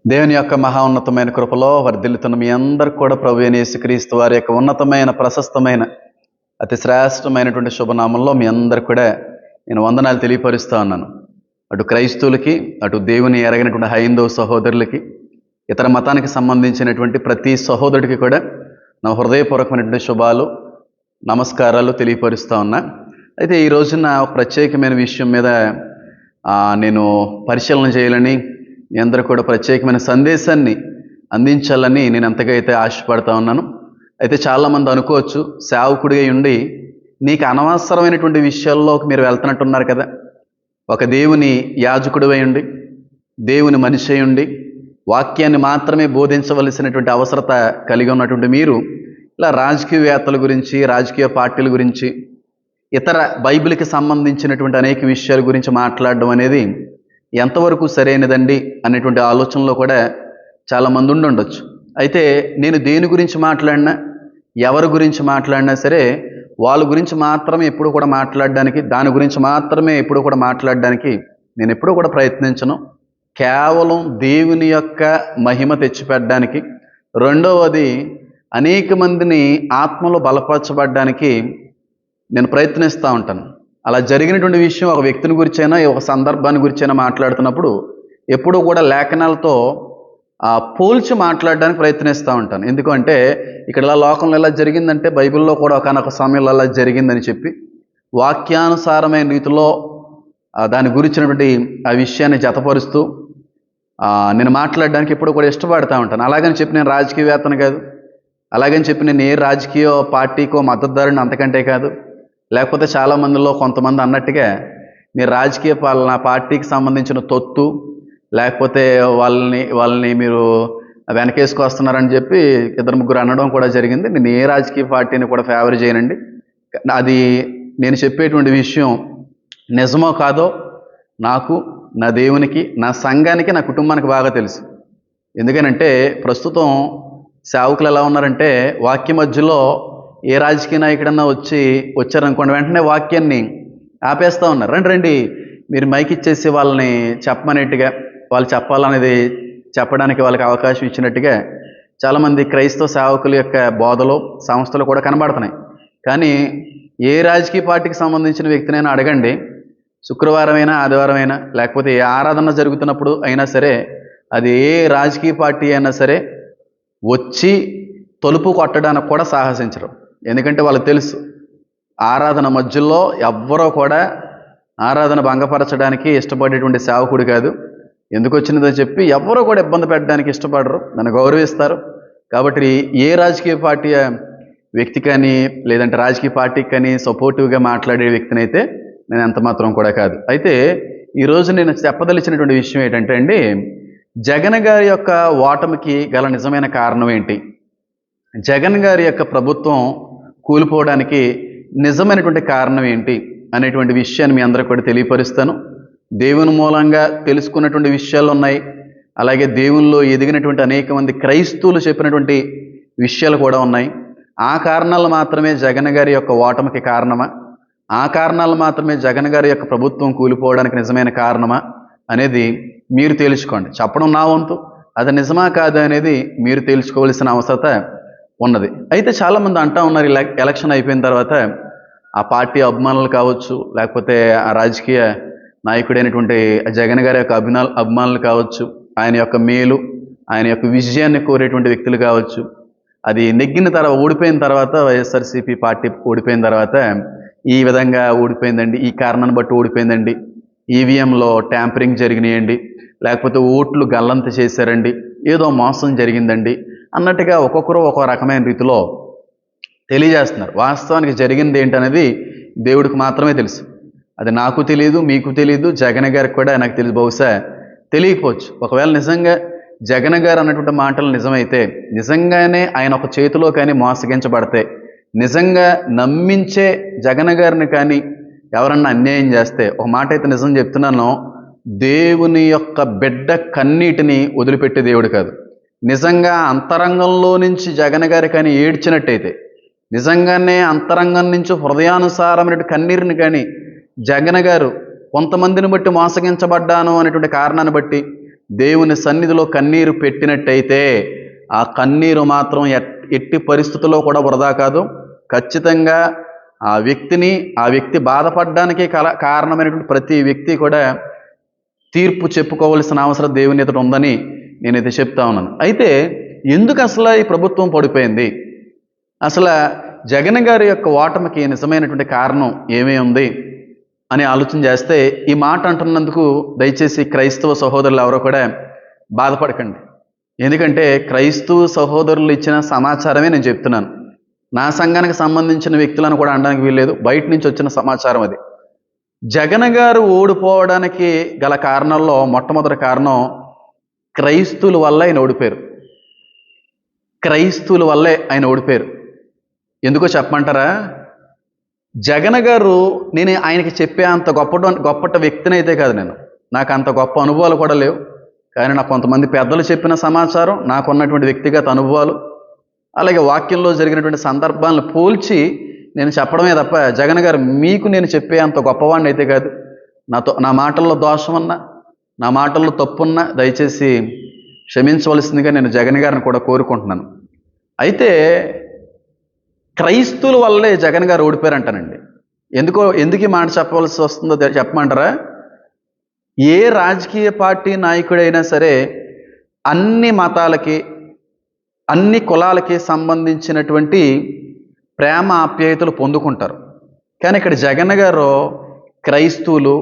దేవుని యొక్క మహా ఉన్నతమైన కృపలో వర్ధిల్లుతున్న మీ అందరికి కూడా ప్రభువైన యేసుక్రీస్తు వారి యొక్క ఉన్నతమైన ప్రశస్తమైన అతి శ్రేష్టమైనటువంటి శుభనామంలో మీ అందరికి కూడా నేను వందనాలు తెలియపరుస్తూ ఉన్నాను. అటు క్రైస్తవులకి, అటు దేవుని ఎరగినటువంటి హైందవ సహోదరులకి, ఇతర మతానికి సంబంధించినటువంటి ప్రతి సహోదరుడికి కూడా నా హృదయపూర్వకమైనటువంటి శుభాలు, నమస్కారాలు తెలియపరుస్తూ ఉన్నా. అయితే ఈ రోజున ఒక ప్రత్యేకమైన విషయం మీద నేను పరిశీలన చేయాలని, మీ అందరూ కూడా ప్రత్యేకమైన సందేశాన్ని అందించాలని నేను ఎంతగా అయితే ఆశపడతా ఉన్నాను. అయితే చాలామంది అనుకోవచ్చు, సేవకుడిగా ఉండి నీకు అనవసరమైనటువంటి విషయాల్లోకి మీరు వెళ్తున్నట్టున్నారు కదా. ఒక దేవుని యాజకుడు ఉండి, దేవుని మనిషి అయి ఉండి, వాక్యాన్ని మాత్రమే బోధించవలసినటువంటి అవసరత కలిగి ఉన్నటువంటి మీరు ఇలా రాజకీయవేత్తల గురించి, రాజకీయ పార్టీల గురించి, ఇతర బైబిల్కి సంబంధించినటువంటి అనేక విషయాల గురించి మాట్లాడడం అనేది ఎంతవరకు సరైనదండి అనేటువంటి ఆలోచనలో కూడా చాలామంది ఉండొచ్చు. అయితే నేను దేని గురించి మాట్లాడినా, ఎవరి గురించి మాట్లాడినా సరే వాళ్ళ గురించి మాత్రమే ఎప్పుడు కూడా మాట్లాడడానికి, దాని గురించి మాత్రమే ఎప్పుడు కూడా మాట్లాడడానికి నేను ఎప్పుడూ కూడా ప్రయత్నించను. కేవలం దేవుని యొక్క మహిమ తెచ్చిపెట్టడానికి, రెండవది అనేక మందిని ఆత్మలో బలపరచబడడానికి నేను ప్రయత్నిస్తూ ఉంటాను. అలా జరిగినటువంటి విషయం ఒక వ్యక్తిని గురించైనా, ఒక సందర్భాన్ని గురించైనా మాట్లాడుతున్నప్పుడు ఎప్పుడూ కూడా లేఖనాలతో పోల్చి మాట్లాడడానికి ప్రయత్నిస్తూ ఉంటాను. ఎందుకంటే ఇక్కడ ఇలా లోకంలో ఎలా జరిగిందంటే బైబిల్లో కూడా ఒకనొక సమయంలో అలా జరిగిందని చెప్పి వాక్యానుసారమైన రీతిలో దాని గురించినటువంటి ఆ విషయాన్ని జతపరుస్తూ నేను మాట్లాడడానికి ఎప్పుడు కూడా ఇష్టపడతా ఉంటాను. అలాగని చెప్పి నేను రాజకీయవేత్తను కాదు, అలాగని చెప్పి నేను ఏ రాజకీయ పార్టీకో మద్దతుదారుని అంతకంటే కాదు. లేకపోతే చాలామందిలో కొంతమంది అన్నట్టుగా మీరు రాజకీయ పార్టీకి సంబంధించిన తొత్తు, లేకపోతే వాళ్ళని మీరు వెనకేసుకొస్తున్నారని చెప్పి ఇద్దరు ముగ్గురు అనడం కూడా జరిగింది. నేను ఏ రాజకీయ పార్టీని కూడా ఫేవర్ చేయనండి. అది నేను చెప్పేటువంటి విషయం నిజమో కాదో నాకు, నా దేవునికి, నా సంఘానికి, నా కుటుంబానికి బాగా తెలుసు. ఎందుకనంటే ప్రస్తుతం సేవకులు ఎలా ఉన్నారంటే వాక్య మధ్యలో ఏ రాజకీయ నాయకుడన్నా వచ్చారనుకోండి, వెంటనే వాక్యాన్ని ఆపేస్తూ ఉన్నారు. రండి మీరు మైక్ ఇచ్చేసి వాళ్ళని చెప్పమనేట్టుగా, వాళ్ళు చెప్పాలనేది చెప్పడానికి వాళ్ళకి అవకాశం ఇచ్చినట్టుగా చాలామంది క్రైస్తవ సేవకుల యొక్క బోధలు, సంస్థలు కూడా కనబడుతున్నాయి. కానీ ఏ రాజకీయ పార్టీకి సంబంధించిన వ్యక్తినైనా అడగండి, శుక్రవారం అయినా, ఆదివారం అయినా, లేకపోతే ఏ ఆరాధన జరుగుతున్నప్పుడు అయినా సరే, అది ఏ రాజకీయ పార్టీ అయినా సరే వచ్చి తలుపు కొట్టడానికి కూడా సాహసించరు. ఎందుకంటే వాళ్ళకి తెలుసు ఆరాధన మధ్యలో ఎవ్వరూ కూడా ఆరాధన భంగపరచడానికి ఇష్టపడేటువంటి సేవకుడు కాదు. ఎందుకు వచ్చినదని చెప్పి ఎవరూ కూడా ఇబ్బంది పెట్టడానికి ఇష్టపడరు, నన్ను గౌరవిస్తారు. కాబట్టి ఏ రాజకీయ పార్టీ వ్యక్తి కానీ, లేదంటే రాజకీయ పార్టీకి కానీ సపోర్టివ్గా మాట్లాడే వ్యక్తినైతే నేను ఎంత మాత్రం కూడా కాదు. అయితే ఈరోజు నేను చెప్పదలిచినటువంటి విషయం ఏంటంటే అండి, జగన్ గారి యొక్క ఓటమికి గల నిజమైన కారణం ఏంటి, జగన్ గారి యొక్క ప్రభుత్వం కూలిపోవడానికి నిజమైనటువంటి కారణం ఏంటి అనేటువంటి విషయాన్ని మీ అందరికీ కూడా తెలియపరుస్తాను. దేవుని మూలంగా తెలుసుకున్నటువంటి విషయాలు ఉన్నాయి, అలాగే దేవునిలో ఎదిగినటువంటి అనేక మంది క్రైస్తవులు చెప్పినటువంటి విషయాలు కూడా ఉన్నాయి. ఆ కారణాలు మాత్రమే జగన్ గారి యొక్క ఓటమికి కారణమా, ఆ కారణాలు మాత్రమే జగన్ గారి యొక్క ప్రభుత్వం కూలిపోవడానికి నిజమైన కారణమా అనేది మీరు తేల్చుకోండి. చెప్పడం నా వంతు, అది నిజమా కాదా అనేది మీరు తేల్చుకోవాల్సిన అవసరత ఉన్నది. అయితే చాలామంది అంటూ ఉన్నారు, ఎలక్షన్ అయిపోయిన తర్వాత ఆ పార్టీ అభిమానులు కావచ్చు, లేకపోతే ఆ రాజకీయ నాయకుడైనటువంటి జగన్ గారి యొక్క అభిమానులు కావచ్చు, ఆయన యొక్క మేలు, ఆయన యొక్క విజయాన్ని కోరేటువంటి వ్యక్తులు కావచ్చు, అది ఓడిపోయిన తర్వాత వైఎస్ఆర్సీపీ పార్టీ ఓడిపోయిన తర్వాత ఈ విధంగా ఓడిపోయిందండి, ఈ కారణాన్ని బట్టి ఓడిపోయిందండి, ఈవీఎంలో ట్యాంపరింగ్ జరిగినాయండి, లేకపోతే ఓట్లు గల్లంత చేశారండి, ఏదో మోసం జరిగిందండి అన్నట్టుగా ఒక్కొక్కరు ఒక్కో రకమైన రీతిలో తెలియజేస్తున్నారు. వాస్తవానికి జరిగింది ఏంటనేది దేవుడికి మాత్రమే తెలుసు. అది నాకు తెలియదు, మీకు తెలియదు, జగన్ గారికి కూడా నాకు తెలియదు, బహుశా తెలియకపోవచ్చు. ఒకవేళ నిజంగా జగన్ గారు అన్నటువంటి మాటలు నిజమైతే, నిజంగానే ఆయన ఒక చేతిలో కానీ మోసగించబడితే, నిజంగా నమ్మించే జగన్ గారిని కానీ ఎవరన్నా అన్యాయం చేస్తే, ఒక మాట అయితే నిజం చెప్తున్నాను, దేవుని యొక్క బిడ్డ కన్నీటిని వదిలిపెట్టే దేవుడు కాదు. నిజంగా అంతరంగంలో నుంచి జగన్ గారి కానీ ఏడ్చినట్టయితే, నిజంగానే అంతరంగం నుంచి హృదయానుసారమైన కన్నీరుని కానీ జగన్ గారు కొంతమందిని బట్టి మోసగించబడ్డాను అనేటువంటి కారణాన్ని బట్టి దేవుని సన్నిధిలో కన్నీరు పెట్టినట్టయితే ఆ కన్నీరు మాత్రం ఎట్టి పరిస్థితుల్లో కూడా వృధా కాదు. ఖచ్చితంగా ఆ వ్యక్తి బాధపడడానికి కారణమైనటువంటి ప్రతి వ్యక్తి కూడా తీర్పు చెప్పుకోవలసిన అవసరం దేవుని ఎదుట ఉందని నేనైతే చెప్తా ఉన్నాను. అయితే ఎందుకు అసలు ఈ ప్రభుత్వం పడిపోయింది? అసలు జగన్ గారి యొక్క ఓటమికి నిజమైనటువంటి కారణం ఏమీ ఉంది అని ఆలోచన చేస్తే, ఈ మాట అంటున్నందుకు దయచేసి క్రైస్తవ సహోదరులు ఎవరో కూడా బాధపడకండి. ఎందుకంటే క్రైస్తవ సహోదరులు ఇచ్చిన సమాచారమే నేను చెప్తున్నాను. నా సంఘానికి సంబంధించిన వ్యక్తులను కూడా అనడానికి వీల్లేదు, బయట నుంచి వచ్చిన సమాచారం అది. జగన్ గారు ఓడిపోవడానికి గల కారణాల్లో మొట్టమొదటి కారణం క్రైస్తవుల వల్ల ఆయన ఓడిపోయారు. క్రైస్తవుల వల్లే ఆయన ఓడిపోయారు. ఎందుకో చెప్పమంటారా? జగన్ గారు, నేను ఆయనకి చెప్పే అంత గొప్ప వ్యక్తిని అయితే కాదు, నాకు అంత గొప్ప అనుభవాలు కూడా లేవు. కానీ నాకు కొంతమంది పెద్దలు చెప్పిన సమాచారం, నాకున్నటువంటి వ్యక్తిగత అనుభవాలు, అలాగే వాక్యంలో జరిగినటువంటి సందర్భాలను పోల్చి నేను చెప్పడమే తప్ప, జగన్ గారు మీకు నేను చెప్పే అంత గొప్పవాడిని అయితే కాదు. నా మాటల్లో దోషం ఉన్నా, నా మాటల్లో తప్పున్నా దయచేసి క్షమించవలసిందిగా నేను జగన్ గారిని కూడా కోరుకుంటున్నాను. అయితే క్రైస్తవుల వల్లే జగన్ గారు ఓడిపోయారంటానండి. ఎందుకు ఈ మాట చెప్పవలసి వస్తుందో చెప్పమంటారా? ఏ రాజకీయ పార్టీ నాయకుడైనా సరే అన్ని మతాలకి, అన్ని కులాలకి సంబంధించినటువంటి ప్రేమ ఆప్యాయతలు పొందుకుంటారు. కానీ ఇక్కడ జగన్ గారు క్రైస్తవులు,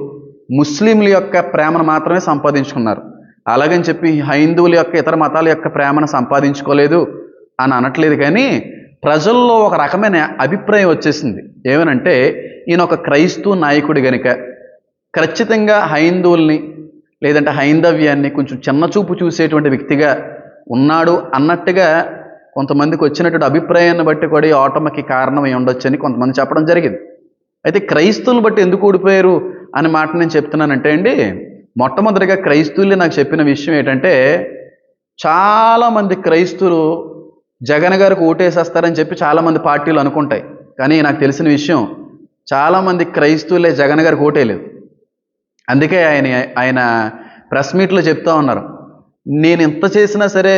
ముస్లింల యొక్క ప్రేమను మాత్రమే సంపాదించుకున్నారు. అలాగని చెప్పి హైందువుల యొక్క, ఇతర మతాల యొక్క ప్రేమను సంపాదించుకోలేదు అని అనట్లేదు. కానీ ప్రజల్లో ఒక రకమైన అభిప్రాయం వచ్చేసింది. ఏమనంటే, ఈయన ఒక క్రైస్తవ నాయకుడు గనుక ఖచ్చితంగా హైందువుల్ని లేదంటే హైందవ్యాన్ని కొంచెం చిన్నచూపు చూసేటువంటి వ్యక్తిగా ఉన్నాడు అన్నట్టుగా కొంతమందికి వచ్చినటువంటి అభిప్రాయాన్ని బట్టి కూడా ఈ ఓటమికి కారణమై ఉండొచ్చని కొంతమంది చెప్పడం జరిగింది. అయితే క్రైస్తవులు బట్టి ఎందుకు ఓడిపోయారు అనే మాట నేను చెప్తున్నానంటే అండి, మొట్టమొదటిగా క్రైస్తవులే నాకు చెప్పిన విషయం ఏంటంటే, చాలామంది క్రైస్తవులు జగన్ గారికి ఓటేసేస్తారని చెప్పి చాలామంది పార్టీలు అనుకుంటాయి. కానీ నాకు తెలిసిన విషయం, చాలామంది క్రైస్తవులే జగన్ గారికి ఓటేయలేదు. అందుకే ఆయన ప్రెస్ మీట్లో చెప్తా ఉన్నారు, నేను ఎంత చేసినా సరే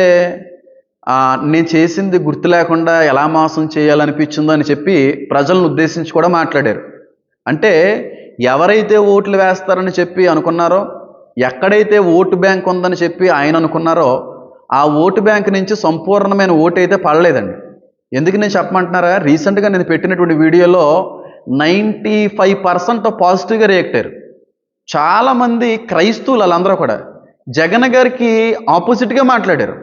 నేను చేసింది గుర్తు లేకుండా ఎలా మోసం చేయాలనిపించిందో అని చెప్పి ప్రజలను ఉద్దేశించి కూడా మాట్లాడారు. అంటే ఎవరైతే ఓట్లు వేస్తారని చెప్పి అనుకున్నారో, ఎక్కడైతే ఓటు బ్యాంక్ ఉందని చెప్పి ఆయన అనుకున్నారో, ఆ ఓటు బ్యాంక్ నుంచి సంపూర్ణమైన ఓటు అయితే పడలేదండి. ఎందుకు నేను చెప్పమంటున్నారా? రీసెంట్గా నేను పెట్టినటువంటి వీడియోలో 95% పాజిటివ్గా రియాక్ట్ అయ్యారు. చాలామంది క్రైస్తవులు వాళ్ళందరూ కూడా జగన్ గారికి ఆపోజిట్గా మాట్లాడారు.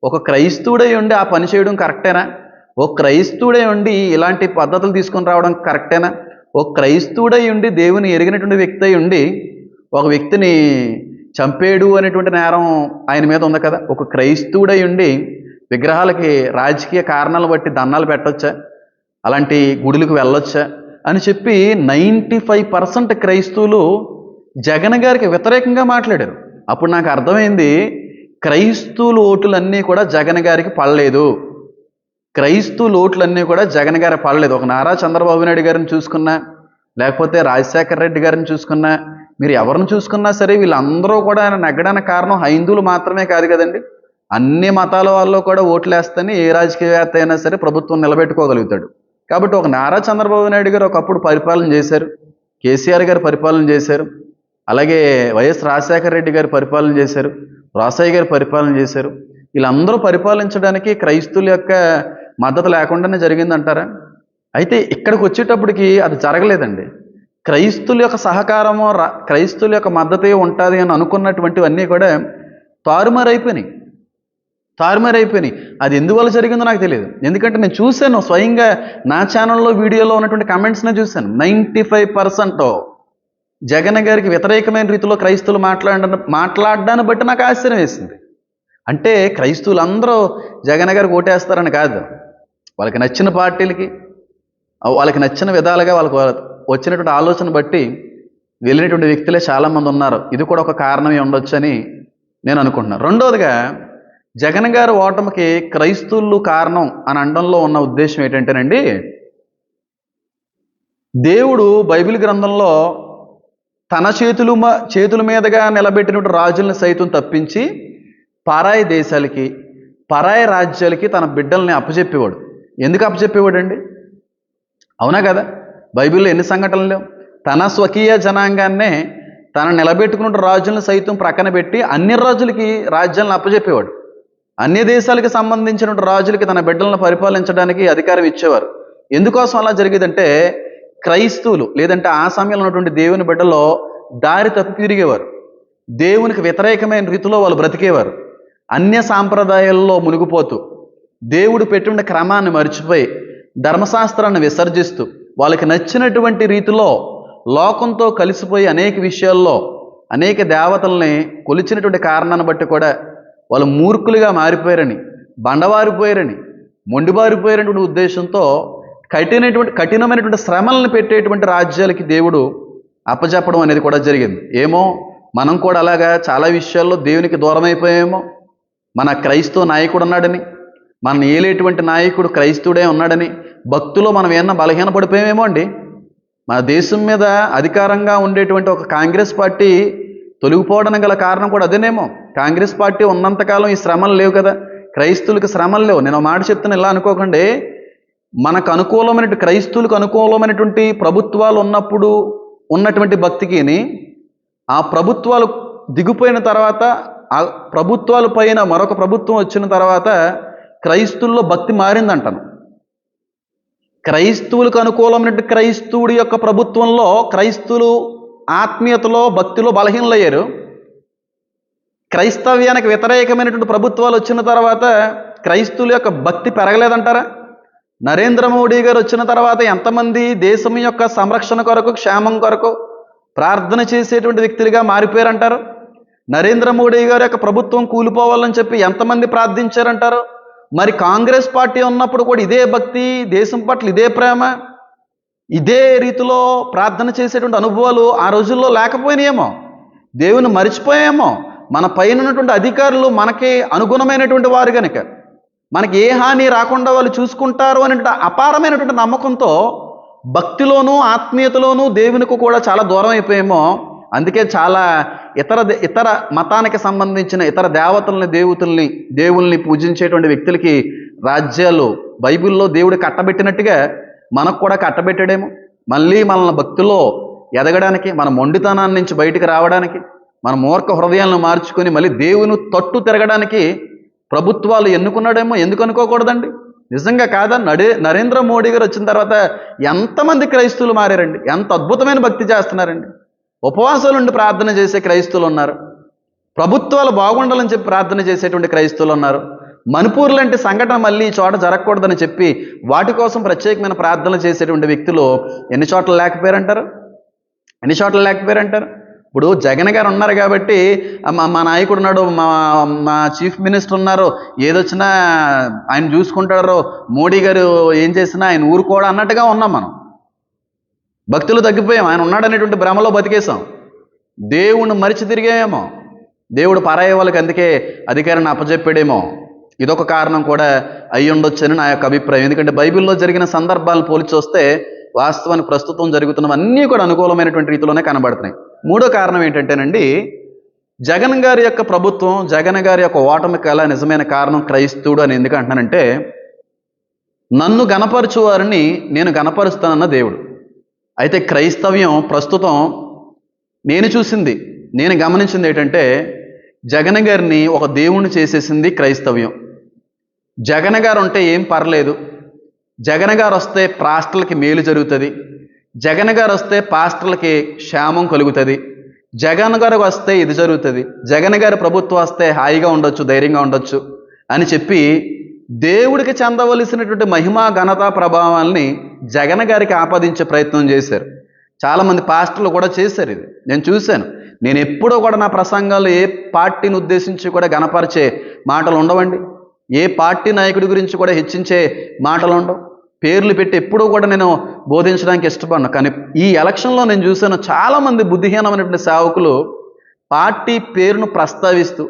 ఒక క్రైస్తవుడై ఉండి ఆ పని చేయడం కరెక్టేనా? ఒక క్రైస్తవుడై ఉండి ఇలాంటి పద్ధతులు తీసుకొని రావడం కరెక్టేనా? ఒక క్రైస్తవుడై ఉండి దేవుని ఎరిగినటువంటి వ్యక్తి అయి ఉండి ఒక వ్యక్తిని చంపేడు అనేటువంటి నేరం ఆయన మీద ఉంది కదా. ఒక క్రైస్తవుడై ఉండి విగ్రహాలకి రాజకీయ కారణాలు బట్టి దండాలు పెట్టొచ్చా, అలాంటి గుడులకు వెళ్ళొచ్చా అని చెప్పి 95% క్రైస్తవులు జగన్ గారికి వ్యతిరేకంగా మాట్లాడారు. అప్పుడు నాకు అర్థమైంది, క్రైస్తవుల ఓట్లన్నీ కూడా జగన్ గారికి పడలేదు. క్రైస్తవుల ఓట్లన్నీ కూడా జగన్ గారికి పడలేదు. ఒక నారా చంద్రబాబు నాయుడు గారిని చూసుకున్నా, లేకపోతే రాజశేఖర రెడ్డి గారిని చూసుకున్నా, మీరు ఎవరిని చూసుకున్నా సరే వీళ్ళందరూ కూడా ఆయన నెగ్గడానికి కారణం హైందువులు మాత్రమే కాదు కదండి. అన్ని మతాల వాళ్ళు కూడా ఓట్లు వేస్తేనే ఏ రాజకీయవేత్త అయినా సరే ప్రభుత్వం నిలబెట్టుకోగలుగుతాడు. కాబట్టి ఒక నారా చంద్రబాబు నాయుడు గారు ఒకప్పుడు పరిపాలన చేశారు, కేసీఆర్ గారు పరిపాలన చేశారు, అలాగే వైఎస్ రాజశేఖర రెడ్డి గారు పరిపాలన చేశారు, రాసయ్య గారు పరిపాలన చేశారు. వీళ్ళందరూ పరిపాలించడానికి క్రైస్తవుల యొక్క మద్దతు లేకుండానే జరిగిందంటారా? అయితే ఇక్కడికి వచ్చేటప్పటికి అది జరగలేదండి. క్రైస్తవుల యొక్క సహకారము, క్రైస్తవుల యొక్క మద్దతే ఉంటుంది అని అనుకున్నటువంటివన్నీ కూడా తారుమారైపోయినాయి. అది ఎందువల్ల జరిగిందో నాకు తెలియదు. ఎందుకంటే నేను చూశాను, స్వయంగా నా ఛానల్లో వీడియోలో ఉన్నటువంటి కమెంట్స్నే చూశాను. 95% జగన్ గారికి వ్యతిరేకమైన రీతిలో క్రైస్తవులు మాట్లాడడాన్ని బట్టి నాకు ఆశ్చర్యం వేసింది. అంటే క్రైస్తవులందరూ జగన్ గారికి ఓటేస్తారని కాదు, వాళ్ళకి నచ్చిన పార్టీలకి, వాళ్ళకి నచ్చిన విధాలుగా వాళ్ళకు వచ్చినటువంటి ఆలోచన బట్టి వెళ్ళినటువంటి వ్యక్తులే చాలామంది ఉన్నారు. ఇది కూడా ఒక కారణమే ఉండొచ్చని నేను అనుకుంటున్నాను. రెండవదిగా, జగన్ గారి ఓటమికి క్రైస్తవులు కారణం అని అనడంలో ఉన్న ఉద్దేశం ఏంటంటేనండి, దేవుడు బైబిల్ గ్రంథంలో తన చేతుల మీదుగా నిలబెట్టినటువంటి రాజులను సైతం తప్పించి పరాయి దేశాలకి, పరాయి రాజ్యాలకి తన బిడ్డల్ని అప్పచెప్పేవాడు. ఎందుకు అప్పచెప్పేవాడండి? అవునా కదా? బైబిల్లో ఎన్ని సంఘటనలు లేవు? తన స్వకీయ జనాంగాన్నే తన నిలబెట్టుకున్న రాజులను సైతం ప్రక్కన పెట్టి అన్ని రాజులకి రాజ్యాలను అప్పచెప్పేవాడు. అన్ని దేశాలకి సంబంధించిన రాజులకి తన బిడ్డలను పరిపాలించడానికి అధికారం ఇచ్చేవారు. ఎందుకోసం అలా జరిగేదంటే, క్రైస్తవులు లేదంటే ఆ సమయంలో ఉన్నటువంటి దేవుని బిడ్డలో దారి తప్పి తిరిగేవారు. దేవునికి వ్యతిరేకమైన రీతిలో వాళ్ళు బ్రతికేవారు. అన్య సాంప్రదాయాల్లో మునిగిపోతూ, దేవుడు పెట్టిన క్రమాన్ని మర్చిపోయి, ధర్మశాస్త్రాన్ని విసర్జిస్తూ, వాళ్ళకి నచ్చినటువంటి రీతిలో లోకంతో కలిసిపోయి అనేక విషయాల్లో అనేక దేవతల్ని కొలిచినటువంటి కారణాన్ని బట్టి కూడా వాళ్ళు మూర్ఖులుగా మారిపోయారని, బండవారిపోయారని, మొండిబారిపోయారనేటువంటి ఉద్దేశంతో కఠినమైనటువంటి శ్రమలను పెట్టేటువంటి రాజ్యాలకి దేవుడు అప్పచెప్పడం అనేది కూడా జరిగింది. ఏమో మనం కూడా అలాగా చాలా విషయాల్లో దేవునికి దూరం అయిపోయామో. మన క్రైస్తవ నాయకుడు ఉన్నాడని, మన ఏలేటువంటి నాయకుడు క్రైస్తవుడే ఉన్నాడని భక్తులో మనం ఏమన్నా బలహీనపడిపోయామేమో అండి. మన దేశం మీద అధికారంగా ఉండేటువంటి ఒక కాంగ్రెస్ పార్టీ తొలగిపోవడానికి గల కారణం కూడా అదేనేమో. కాంగ్రెస్ పార్టీ ఉన్నంతకాలం ఈ శ్రమలు లేవు కదా, క్రైస్తవులకు శ్రమలు లేవు. నేను మాట చెప్తున్నా, ఇలా అనుకోకండి. మనకు అనుకూలమైనటువంటి, క్రైస్తవులకు అనుకూలమైనటువంటి ప్రభుత్వాలు ఉన్నప్పుడు ఉన్నటువంటి భక్తికిని, ఆ ప్రభుత్వాలు దిగిపోయిన తర్వాత, ఆ ప్రభుత్వాల పైన మరొక ప్రభుత్వం వచ్చిన తర్వాత క్రైస్తవుల్లో భక్తి మారిందంటాను. క్రైస్తవులకు అనుకూలమైనటువంటి క్రైస్తవుడి యొక్క ప్రభుత్వంలో క్రైస్తవులు ఆత్మీయతలో, భక్తిలో బలహీనలయ్యారు. క్రైస్తవ్యానికి వ్యతిరేకమైనటువంటి ప్రభుత్వాలు వచ్చిన తర్వాత క్రైస్తవుల యొక్క భక్తి పెరగలేదంటారా? నరేంద్ర మోడీ గారు వచ్చిన తర్వాత ఎంతమంది దేశం యొక్క సంరక్షణ కొరకు, క్షేమం కొరకు ప్రార్థన చేసేటువంటి వ్యక్తులుగా మారిపోయారంటారు? నరేంద్ర మోడీ గారి యొక్క ప్రభుత్వం కూలిపోవాలని చెప్పి ఎంతమంది ప్రార్థించారంటారు? మరి కాంగ్రెస్ పార్టీ ఉన్నప్పుడు కూడా ఇదే భక్తి, దేశం పట్ల ఇదే ప్రేమ, ఇదే రీతిలో ప్రార్థన చేసేటువంటి అనుభవాలు ఆ రోజుల్లో లేకపోయినాయేమో. దేవుని మరిచిపోయామో. మన పైన ఉన్నటువంటి అధికారులు మనకి అనుగుణమైనటువంటి వారు కనుక మనకి ఏ హాని రాకుండా వాళ్ళు చూసుకుంటారు అనేటువంటి అపారమైనటువంటి నమ్మకంతో భక్తిలోనూ ఆత్మీయతలోనూ దేవునికి కూడా చాలా దూరం అయిపోయామో. అందుకే చాలా ఇతర మతానికి సంబంధించిన ఇతర దేవతల్ని, దేవుల్ని పూజించేటువంటి వ్యక్తులకి రాజ్యాలు బైబిల్లో దేవుడు కట్టబెట్టినట్టుగా మనకు కూడా కట్టబెట్టాడేమో. మళ్ళీ మనల్ని భక్తిలో ఎదగడానికి, మన మొండితనాన్ని నుంచి బయటికి రావడానికి, మన మూర్ఖ హృదయాలను మార్చుకొని మళ్ళీ దేవుని తట్టు తిరగడానికి ప్రభుత్వాలు ఎన్నుకున్నాడేమో. ఎందుకు అనుకోకూడదండి? నిజంగా కాదా? నరేంద్ర మోడీ గారు వచ్చిన తర్వాత ఎంతమంది క్రైస్తవులు మారారండి, ఎంత అద్భుతమైన భక్తి చేస్తున్నారండి. ఉపవాసాలు ఉండి ప్రార్థన చేసే క్రైస్తవులు ఉన్నారు. ప్రభుత్వాలు బాగుండాలని చెప్పి ప్రార్థన చేసేటువంటి క్రైస్తవులు ఉన్నారు. మణిపూర్ లాంటి సంఘటన మళ్ళీ ఈ చోట జరగకూడదని చెప్పి వాటి కోసం ప్రత్యేకమైన ప్రార్థనలు చేసేటువంటి వ్యక్తులు ఎన్ని చోట్ల లేకపోయారంటారు? ఇప్పుడు జగన్ గారు ఉన్నారు కాబట్టి మా నాయకుడు ఉన్నాడు, మా చీఫ్ మినిస్టర్ ఉన్నారు, ఏదొచ్చినా ఆయన చూసుకుంటారు, మోడీ గారు ఏం చేసినా ఆయన ఊరుకోవడం అన్నట్టుగా ఉన్నాం మనం. భక్తులు తగ్గిపోయాం, ఆయన ఉన్నాడనేటువంటి భ్రమలో బతికేసాం. దేవుణ్ణి మరిచి తిరిగామేమో. దేవుడు పరాయి వాళ్ళకి అందుకే అధికారాన్ని అప్పచెప్పాడేమో. ఇదొక కారణం కూడా అయి ఉండొచ్చని నా యొక్క అభిప్రాయం. ఎందుకంటే బైబిల్లో జరిగిన సందర్భాలను పోల్చి చూస్తే వాస్తవానికి ప్రస్తుతం జరుగుతున్నవన్నీ కూడా అనుకూలమైనటువంటి రీతిలోనే కనబడుతున్నాయి. మూడో కారణం ఏంటంటేనండి, జగన్ గారి యొక్క ప్రభుత్వం, జగన్ గారి యొక్క ఓటమికి అలా నిజమైన కారణం క్రైస్తవుడు అని ఎందుకు అంటున్నానంటే, నన్ను గణపరచు వారిని నేను గణపరుస్తానన్న దేవుడు. అయితే క్రైస్తవ్యం ప్రస్తుతం నేను గమనించింది ఏంటంటే, జగన్ గారిని ఒక దేవుణ్ణి చేసేసింది క్రైస్తవ్యం. జగన్ గారు ఉంటే ఏం పర్లేదు, జగన్ గారు వస్తే పాస్టర్లకి మేలు జరుగుతుంది, జగన్ గారు వస్తే పాస్టర్లకి క్షేమం కలుగుతుంది, జగన్ గారు వస్తే ఇది జరుగుతుంది, జగన్ గారి ప్రభుత్వం వస్తే హాయిగా ఉండొచ్చు, ధైర్యంగా ఉండొచ్చు అని చెప్పి దేవుడికి చెందవలసినటువంటి మహిమా, ఘనత, ప్రభావాల్ని జగన్ గారికి ఆపాదించే ప్రయత్నం చేశారు. చాలామంది పాస్టర్లు కూడా చేశారు. ఇది నేను చూశాను. నేను ఎప్పుడూ కూడా నా ప్రసంగాల్లో ఏ పార్టీని ఉద్దేశించి కూడా గణపరిచే మాటలు ఉండవండి. ఏ పార్టీ నాయకుడి గురించి కూడా హెచ్చించే మాటలు ఉండవు. పేర్లు పెట్టి ఎప్పుడూ కూడా నేను బోధించడానికి ఇష్టపడను. కానీ ఈ ఎలక్షన్లో నేను చూశాను, చాలామంది బుద్ధిహీనమైనటువంటి సేవకులు పార్టీ పేరును ప్రస్తావిస్తూ,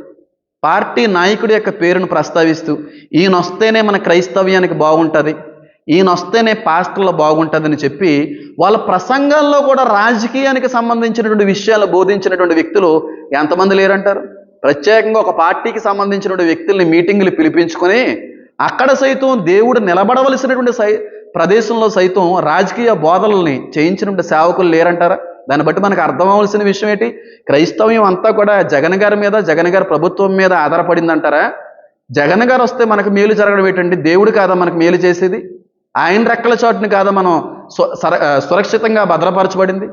పార్టీ నాయకుడి యొక్క పేరును ప్రస్తావిస్తూ, ఈయన వస్తేనే మన క్రైస్తవ్యానికి బాగుంటుంది, ఈయన వస్తేనే పాస్టర్లో బాగుంటుందని చెప్పి వాళ్ళ ప్రసంగాల్లో కూడా రాజకీయానికి సంబంధించినటువంటి విషయాలు బోధించినటువంటి వ్యక్తులు ఎంతమంది లేరంటారు? ప్రత్యేకంగా ఒక పార్టీకి సంబంధించినటువంటి వ్యక్తుల్ని మీటింగులు పిలిపించుకొని అక్కడ సైతం దేవుడు నిలబడవలసినటువంటి ప్రదేశంలో సైతం రాజకీయ బోధనల్ని చేయించినటువంటి సేవకులు లేరంటారా? దాన్ని బట్టి మనకు అర్థం అవ్వాల్సిన విషయం ఏంటి? క్రైస్తవ్యం అంతా కూడా జగన్ గారి మీద, జగన్ గారి ప్రభుత్వం మీద ఆధారపడిందంటారా? జగన్ గారు వస్తే మనకు మేలు జరగడం ఏంటండి? దేవుడు కాదా మనకు మేలు చేసేది? ఆయన రెక్కల చాటుని కాదా మనం సురక్షితంగా భద్రపరచబడింది?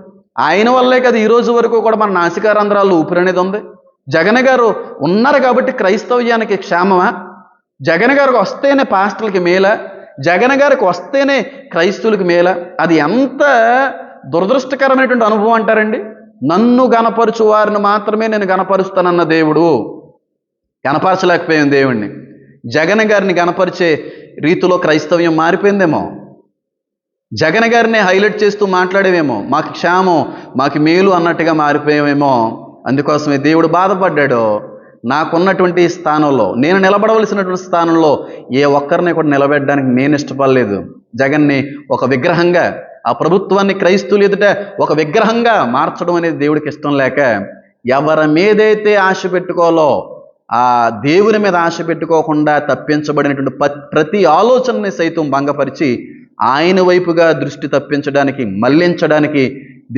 ఆయన వల్లే కదా ఈ రోజు వరకు కూడా మన నాసికారంధ్రాల్లో ఊపిరి అనేది ఉంది. జగన్ గారు ఉన్నారు కాబట్టి క్రైస్తవ్యానికి క్షేమమా? జగన్ గారికి వస్తేనే పాస్టర్లకి మేలా? జగన్ గారికి వస్తేనే క్రైస్తవులకి మేలా? అది ఎంత దురదృష్టకరమైనటువంటి అనుభవం అంటారండి. నన్ను గణపరుచు వారిని మాత్రమే నేను గణపరుస్తానన్న దేవుడు గణపరచలేకపోయాం దేవుణ్ణి. జగన్ గారిని గణపరిచే రీతిలో క్రైస్తవ్యం మారిపోయిందేమో. జగన్ గారిని హైలైట్ చేస్తూ మాట్లాడేవేమో, మాకు క్షేమం, మాకు మేలు అన్నట్టుగా మారిపోయామేమో. అందుకోసమే దేవుడు బాధపడ్డాడు. నాకున్నటువంటి స్థానంలో, నేను నిలబడవలసినటువంటి స్థానంలో ఏ ఒక్కరిని కూడా నిలబెట్టడానికి నేను ఇష్టపడలేదు. జగన్ని ఒక విగ్రహంగా, ఆ ప్రభుత్వాన్ని క్రైస్తవులు ఎదుట ఒక విగ్రహంగా మార్చడం అనేది దేవుడికి ఇష్టం లేక, ఎవరి మీదైతే ఆశ పెట్టుకోవాలో ఆ దేవుని మీద ఆశ పెట్టుకోకుండా తప్పించబడినటువంటి ప్రతి ఆలోచనని సైతం భంగపరిచి ఆయన వైపుగా దృష్టి తప్పించడానికి, మళ్లించడానికి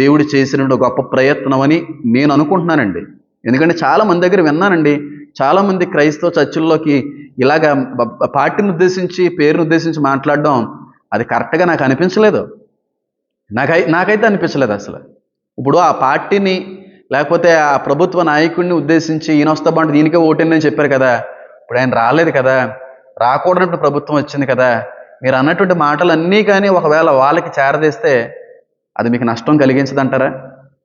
దేవుడు చేసిన గొప్ప ప్రయత్నం అని నేను అనుకుంటున్నానండి. ఎందుకంటే చాలామంది దగ్గర విన్నానండి, చాలామంది క్రైస్తవ చర్చిల్లోకి ఇలాగ పార్టీని ఉద్దేశించి, పేరును ఉద్దేశించి మాట్లాడడం అది కరెక్ట్గా నాకు అనిపించలేదు. నాకైతే అనిపించలేదు అసలు. ఇప్పుడు ఆ పార్టీని లేకపోతే ఆ ప్రభుత్వ నాయకుడిని ఉద్దేశించి ఈయన వస్తా బాగుంటుంది, దీనికే ఓటేనని చెప్పారు కదా. ఇప్పుడు ఆయన రాలేదు కదా, రాకూడనప్పుడు ప్రభుత్వం వచ్చింది కదా. మీరు అన్నటువంటి మాటలన్నీ కానీ ఒకవేళ వాళ్ళకి చేరదీస్తే అది మీకు నష్టం కలిగించదంటారా?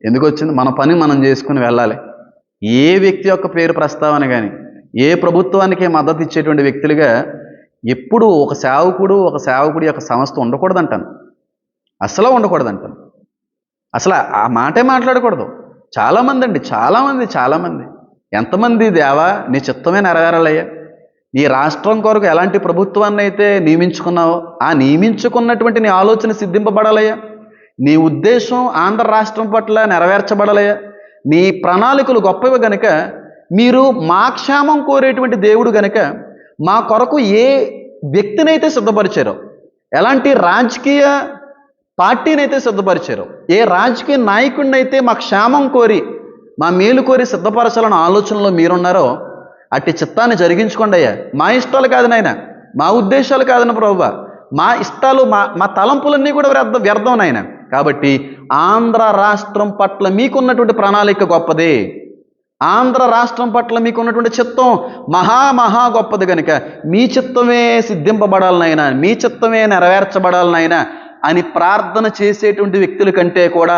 ఎందుకు వచ్చింది? మన పని మనం చేసుకుని వెళ్ళాలి. ఏ వ్యక్తి యొక్క పేరు ప్రస్తావన కానీ, ఏ ప్రభుత్వానికి మద్దతు ఇచ్చేటువంటి వ్యక్తులుగా ఎప్పుడు ఒక సేవకుడి యొక్క సంస్థ ఉండకూడదంటాను. అసలు ఉండకూడదంటాను. అసలు ఆ మాటే మాట్లాడకూడదు. చాలామంది ఎంతమంది దేవా నీ చిత్తమే నెరవేరాలయ్యా, ఈ రాష్ట్రం కొరకు ఎలాంటి ప్రభుత్వాన్ని అయితే నియమించుకున్నావో ఆ నియమించుకున్నటువంటి నీ ఆలోచన సిద్ధింపబడాలయ్యా, నీ ఉద్దేశం ఆంధ్ర రాష్ట్రం పట్ల నెరవేర్చబడాలయ్యా, నీ ప్రణాళికలు గొప్పవి గనుక, మీరు మా క్షేమం కోరేటువంటి దేవుడు గనుక మా కొరకు ఏ వ్యక్తినైతే సిద్ధపరిచారో, ఎలాంటి రాజకీయ పార్టీనైతే సిద్ధపరిచారో, ఏ రాజకీయ నాయకుడిని అయితే మా క్షేమం కోరి, మా మేలు కోరి సిద్ధపరచాలన్న ఆలోచనలో మీరున్నారో అట్టి చిత్తాన్ని జరిగించుకోండి అయ్యా. మా ఇష్టాలు కాదు నాయన, మా ఉద్దేశాలు కాదన్న ప్రభువా, మా ఇష్టాలు, మా తలంపులన్నీ కూడా వ్యర్థం నాయన. కాబట్టి ఆంధ్ర రాష్ట్రం పట్ల మీకున్నటువంటి ప్రణాళిక గొప్పది, ఆంధ్ర రాష్ట్రం పట్ల మీకున్నటువంటి చిత్తం మహా గొప్పది కనుక మీ చిత్తమే సిద్ధింపబడాలనైనా, మీ చిత్తమే నెరవేర్చబడాలనైనా అని ప్రార్థన చేసేటువంటి వ్యక్తుల కంటే కూడా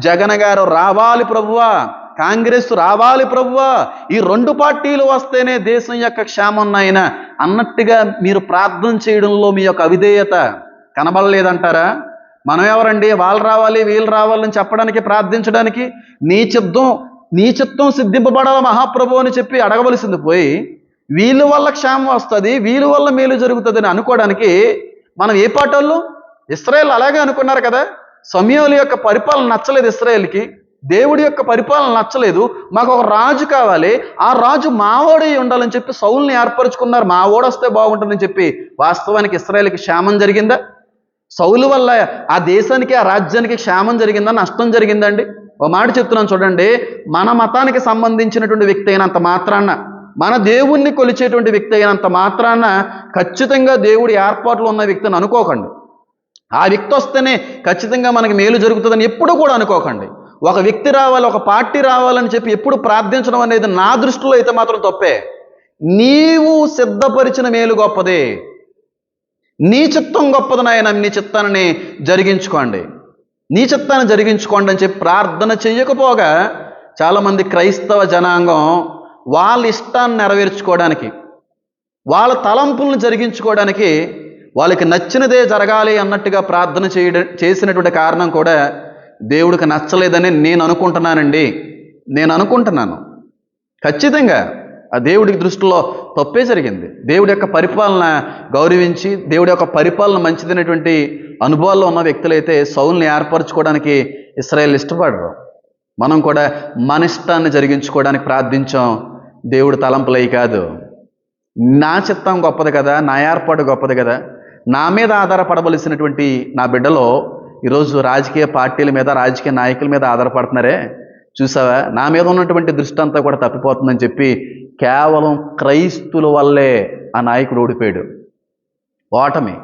జగన్ గారు రావాలి ప్రభువా, కాంగ్రెస్ రావాలి ప్రభువా, ఈ రెండు పార్టీలు వస్తేనే దేశం యొక్క క్షేమం నాయన అన్నట్టుగా మీరు ప్రార్థన చేయడంలో మీ యొక్క అవిధేయత కనబడలేదంటారా? మనం ఎవరండి వాళ్ళు రావాలి వీళ్ళు రావాలని చెప్పడానికి, ప్రార్థించడానికి? నీ చిత్తం సిద్ధింపబడాల మహాప్రభు అని చెప్పి అడగవలసింది పోయి, వీళ్ళ వల్ల క్షేమం వస్తుంది, వీళ్ళ వల్ల మేలు జరుగుతుంది అని అనుకోవడానికి మనం ఏ పాటల్లో? ఇశ్రాయేల్ అలాగే అనుకున్నారు కదా. సమూయేలు యొక్క పరిపాలన నచ్చలేదు ఇశ్రాయేల్కి, దేవుడి యొక్క పరిపాలన నచ్చలేదు, మాకు ఒక రాజు కావాలి, ఆ రాజు మావోడే ఉండాలని చెప్పి సౌలుని ఏర్పరచుకున్నారు. మావోడు వస్తే బాగుంటుందని చెప్పి వాస్తవానికి ఇశ్రాయేల్కి క్షేమం జరిగిందా? సౌలు వల్ల ఆ దేశానికి, ఆ రాజ్యానికి క్షేమం జరిగిందా, నష్టం జరిగిందండి? ఓ మాట చెప్తున్నాను చూడండి, మన మతానికి సంబంధించినటువంటి వ్యక్తి అయినంత మాత్రాన, మన దేవుణ్ణి కొలిచేటువంటి వ్యక్తి అయినంత మాత్రాన ఖచ్చితంగా దేవుడి ఏర్పాట్లు ఉన్న వ్యక్తిని అనుకోకండి. ఆ వ్యక్తి వస్తేనే ఖచ్చితంగా మనకి మేలు జరుగుతుందని ఎప్పుడు కూడా అనుకోకండి. ఒక వ్యక్తి రావాలి, ఒక పార్టీ రావాలని చెప్పి ఎప్పుడు ప్రార్థించడం అనేది నా దృష్టిలో అయితే మాత్రం తప్పే. నీవు సిద్ధపరిచిన మేలు గొప్పదే, నీ చిత్తం గొప్పది నాయన, నీ చిత్తాన్ని జరిగించుకోండి, నీ చిత్తాన్ని జరిగించుకోండి అని చెప్పి ప్రార్థన చెయ్యకపోగా చాలామంది క్రైస్తవ జనాంగం వాళ్ళ ఇష్టాన్ని నెరవేర్చుకోవడానికి, వాళ్ళ తలంపులను జరిగించుకోవడానికి, వాళ్ళకి నచ్చినదే జరగాలి అన్నట్టుగా ప్రార్థన చేసినటువంటి కారణం కూడా దేవుడికి నచ్చలేదని నేను అనుకుంటున్నానండి. నేను అనుకుంటున్నాను ఖచ్చితంగా ఆ దేవుడి దృష్టిలో తప్పే జరిగింది. దేవుడి యొక్క పరిపాలన గౌరవించి దేవుడి యొక్క పరిపాలన మంచిదనేటువంటి అనుభవాల్లో ఉన్న వ్యక్తులైతే సౌలుని ఏర్పరచుకోవడానికి ఇశ్రాయేలు ఇష్టపడరు. మనం కూడా మన ఇష్టాన్ని జరిగించుకోవడానికి ప్రార్థించాం. దేవుడు తలంపులై కాదు. నా చిత్తం గొప్పది కదా, నా ఏర్పాటు గొప్పది కదా, నా మీద ఆధారపడవలసినటువంటి నా బిడ్డలో ఈరోజు రాజకీయ పార్టీల మీద, రాజకీయ నాయకుల మీద ఆధారపడుతున్నారే, చూసావా, నా మీద ఉన్నటువంటి దృష్టి అంతా కూడా తప్పిపోతుందని చెప్పి కేవలం క్రైస్తుల వల్లే ఆ నాయకుడు ఓడిపోయాడు. ఓటమి.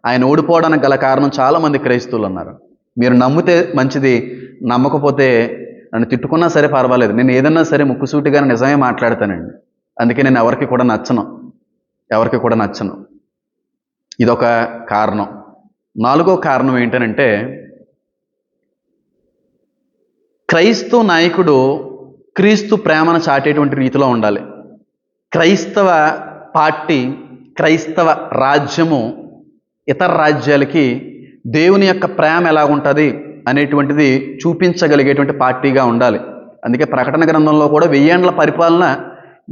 ఆయన ఓడిపోవడానికి గల కారణం చాలామంది క్రైస్తవులు ఉన్నారు. మీరు నమ్మితే మంచిది, నమ్మకపోతే నన్ను తిట్టుకున్నా సరే పర్వాలేదు, నేను ఏదన్నా సరే ముక్కుసూటిగానే నిజమే మాట్లాడతానండి. అందుకే నేను ఎవరికి కూడా నచ్చను. ఇదొక కారణం. 4వ కారణం ఏంటనంటే, క్రైస్తవ నాయకుడు క్రీస్తు ప్రేమను చాటేటువంటి రీతిలో ఉండాలి. క్రైస్తవ పార్టీ, క్రైస్తవ రాజ్యము ఇతర రాజ్యాలకి దేవుని యొక్క ప్రేమ ఎలా ఉంటుంది అనేటువంటిది చూపించగలిగేటువంటి పార్టీగా ఉండాలి. అందుకే ప్రకటన గ్రంథంలో కూడా 1000 ఏండ్ల పరిపాలన,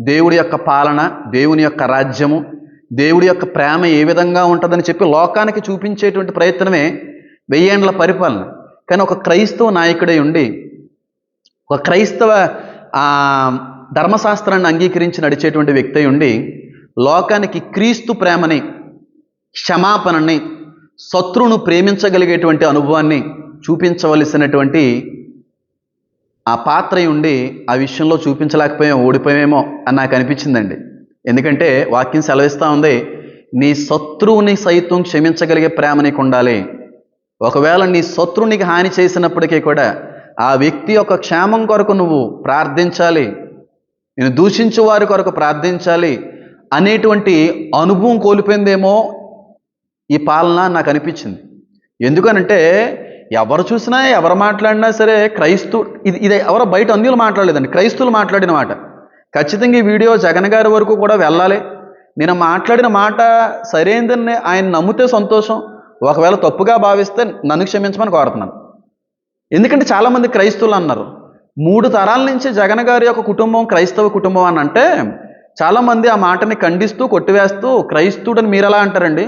దేవుడి యొక్క పాలన, దేవుని యొక్క రాజ్యము, దేవుడి యొక్క ప్రేమ ఏ విధంగా ఉంటుందని చెప్పి లోకానికి చూపించేటువంటి ప్రయత్నమే 1000 ఏండ్ల పరిపాలన. కానీ ఒక క్రైస్తవ నాయకుడై ఉండి, ఒక క్రైస్తవ ధర్మశాస్త్రాన్ని అంగీకరించి నడిచేటువంటి వ్యక్తి అయి ఉండి లోకానికి క్రీస్తు ప్రేమని, క్షమాపణని, శత్రువును ప్రేమించగలిగేటువంటి అనుభవాన్ని చూపించవలసినటువంటి ఆ పాత్ర ఉండి ఆ విషయంలో ఓడిపోయామేమో అని నాకు అనిపించిందండి. ఎందుకంటే వాక్యం సెలవిస్తూ ఉంది, నీ శత్రువుని సైతం క్షమించగలిగే ప్రేమ నీకు ఉండాలి. ఒకవేళ నీ శత్రువునికి హాని చేసినప్పటికీ కూడా ఆ వ్యక్తి యొక్క క్షేమం కొరకు నువ్వు ప్రార్థించాలి, నేను దూషించే వారి కొరకు ప్రార్థించాలి అనేటువంటి అనుభవం కోల్పోయిందేమో ఈ పాలన నాకు అనిపించింది. ఎందుకనంటే ఎవరు చూసినా, ఎవరు మాట్లాడినా సరే ఇది ఎవరో బయట అన్యులు మాట్లాడలేదండి, క్రైస్తువులు మాట్లాడిన మాట. ఖచ్చితంగా ఈ వీడియో జగన్ గారి వరకు కూడా వెళ్ళాలి. నేను మాట్లాడిన మాట సరైనదని ఆయన నమ్మితే సంతోషం, ఒకవేళ తప్పుగా భావిస్తే నన్ను క్షమించమని కోరుతున్నాను. ఎందుకంటే చాలామంది క్రైస్తవులు అన్నారు, 3 తరాల నుంచి జగన్ గారి యొక్క కుటుంబం క్రైస్తవ కుటుంబం అని అంటే చాలామంది ఆ మాటని ఖండిస్తూ కొట్టివేస్తూ, క్రైస్తవుడని మీరు ఎలా అంటారండి?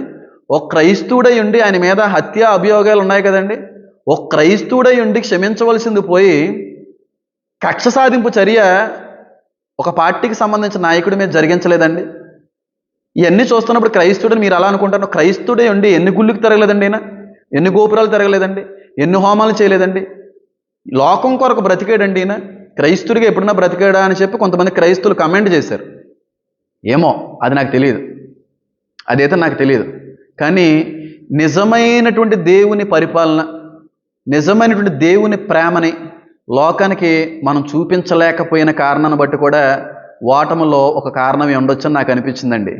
ఒక క్రైస్తవుడై ఉండి ఆయన మీద హత్య అభియోగాలు ఉన్నాయి కదండి, ఒక క్రైస్తవుడై ఉండి క్షమించవలసింది పోయి కక్ష సాధింపు చర్య ఒక పార్టీకి సంబంధించిన నాయకుడి మీద జరిగించలేదండి. ఇవన్నీ చూస్తున్నప్పుడు క్రైస్తవుడని మీరు అలా అనుకుంటారు. క్రైస్తవుడే ఉండి ఎన్ని గుళ్ళకి తిరగలేదండి, ఈయన ఎన్ని గోపురాలు తిరగలేదండి, ఎన్ని హోమాలు చేయలేదండి, లోకం కొరకు బ్రతికాడండి ఈయన. క్రైస్తుడిగా ఎప్పుడన్నా బ్రతికాడా అని చెప్పి కొంతమంది క్రైస్తవులు కమెంట్ చేశారు. ఏమో అది నాకు తెలియదు, అదైతే నాకు తెలియదు. కానీ నిజమైనటువంటి దేవుని పరిపాలన, నిజమైనటువంటి దేవుని ప్రేమని లోకానికి మనం చూపించలేకపోయిన కారణాన్ని బట్టి కూడా ఓటమిలో ఒక కారణం ఉండొచ్చని నాకు అనిపించిందండి.